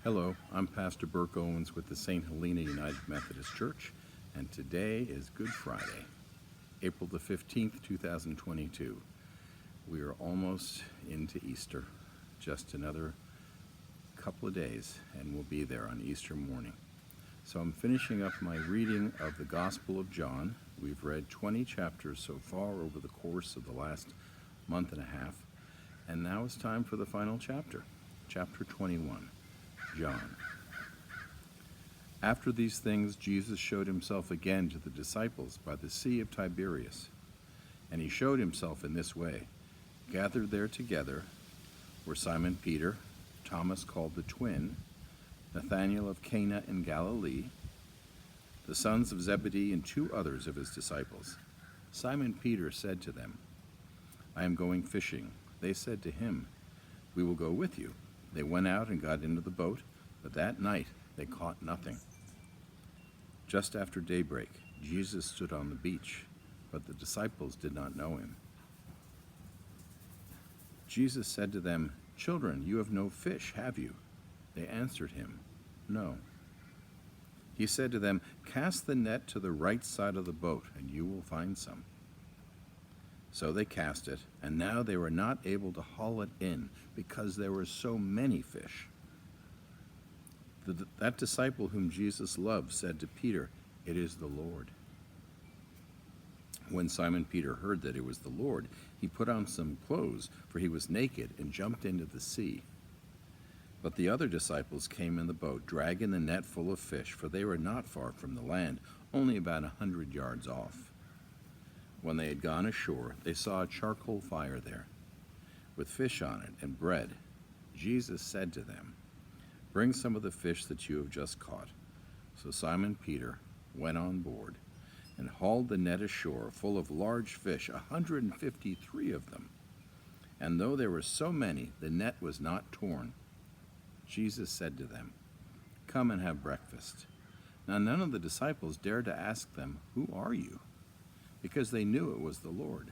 Hello, I'm Pastor Burke with the St. Helena United Methodist Church, and today is Good Friday, April the 15th, 2022. We are almost into Easter, just another couple of days, and we'll be there on Easter morning. So I'm finishing up my reading of the Gospel of John. We've read 20 chapters so far over the course of the last month and a half, and now it's time for the final chapter, chapter 21. John. After these things, Jesus showed himself again to the disciples by the Sea of Tiberias. And he showed himself in this way. Gathered there together were Simon Peter, Thomas called the twin, Nathanael of Cana in Galilee, the sons of Zebedee, and two others of his disciples. Simon Peter said to them, "I am going fishing." They said to him, "We will go with you." They went out and got into the boat, but that night they caught nothing. Just after daybreak, Jesus stood on the beach, but the disciples did not know him. Jesus said to them, "Children, you have no fish, have you?" They answered him, "No." He said to them, "Cast the net to the right side of the boat, and you will find some." So they cast it, and now they were not able to haul it in because there were so many fish. That disciple whom Jesus loved said to Peter, "It is the Lord." When Simon Peter heard that it was the Lord, he put on some clothes, for he was naked, and jumped into the sea. But the other disciples came in the boat, dragging the net full of fish, for they were not far from the land, only about 100 yards off. When they had gone ashore, they saw a charcoal fire there, with fish on it and bread. Jesus said to them, "Bring some of the fish that you have just caught." So Simon Peter went on board and hauled the net ashore full of large fish, 153 of them. And though there were so many, the net was not torn. Jesus said to them, "Come and have breakfast." Now none of the disciples dared to ask them, "Who are you?" because they knew it was the Lord.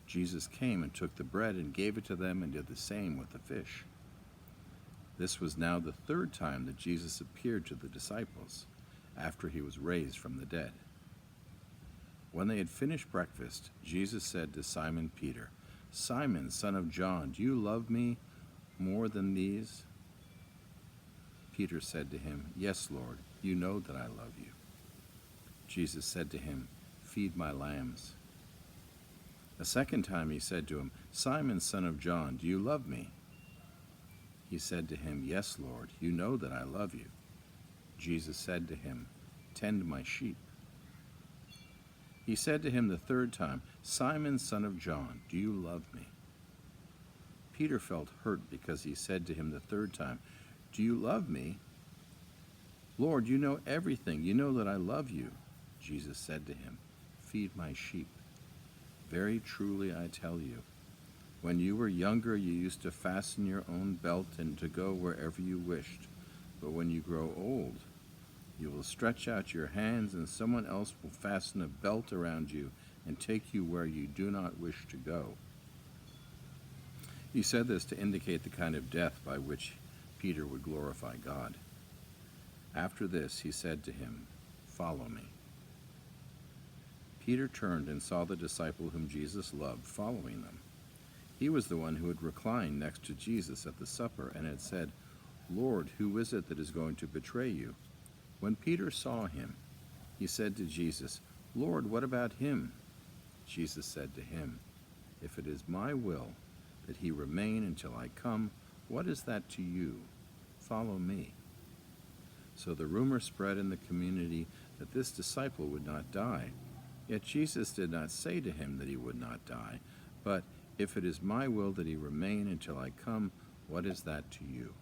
Jesus came and took the bread and gave it to them and did the same with the fish. This was now the third time that Jesus appeared to the disciples after he was raised from the dead. When they had finished breakfast, Jesus said to Simon Peter, "Simon, son of John, do you love me more than these?" Peter said to him, "Yes, Lord, you know that I love you." Jesus said to him, "Feed my lambs." A second time he said to him, "Simon, son of John, do you love me?" He said to him, "Yes, Lord, you know that I love you." Jesus said to him, "Tend my sheep." He said to him the third time, "Simon, son of John, do you love me?" Peter felt hurt because he said to him the third time, "Do you love me?" "Lord, you know everything. You know that I love you." Jesus said to him, "Feed my sheep. Very truly I tell you, when you were younger you used to fasten your own belt and to go wherever you wished. But when you grow old, you will stretch out your hands and someone else will fasten a belt around you and take you where you do not wish to go." He said this to indicate the kind of death by which Peter would glorify God. After this he said to him, "Follow me." Peter turned and saw the disciple whom Jesus loved following them. He was the one who had reclined next to Jesus at the supper and had said, "Lord, who is it that is going to betray you?" When Peter saw him, he said to Jesus, "Lord, what about him?" Jesus said to him, "If it is my will that he remain until I come, what is that to you? Follow me." So the rumor spread in the community that this disciple would not die. Yet Jesus did not say to him that he would not die, but, "If it is my will that he remain until I come, what is that to you?"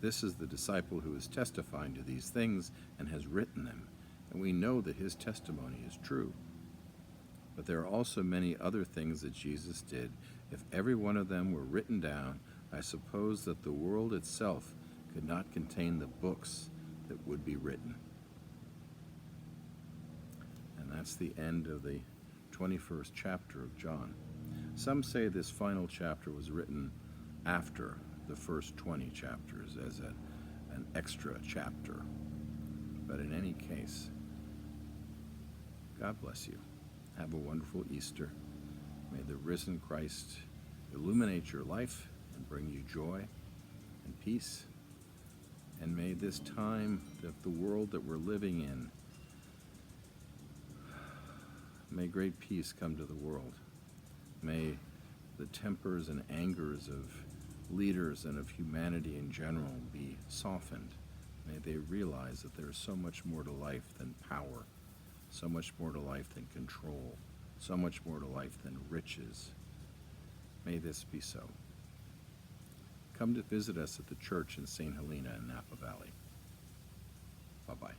This is the disciple who is testifying to these things and has written them, and we know that his testimony is true. But there are also many other things that Jesus did. If every one of them were written down, I suppose that the world itself could not contain the books that would be written. And that's the end of the 21st chapter of John. Some say this final chapter was written after the first 20 chapters as an extra chapter. But in any case, God bless you. Have a wonderful Easter. May the risen Christ illuminate your life and bring you joy and peace. And may this time that the world that we're living in, may great peace come to the world. May the tempers and angers of leaders and of humanity in general be softened. May they realize that there is so much more to life than power, so much more to life than control, so much more to life than riches. May this be so. Come to visit us at the church in St. Helena in Napa Valley. Bye-bye.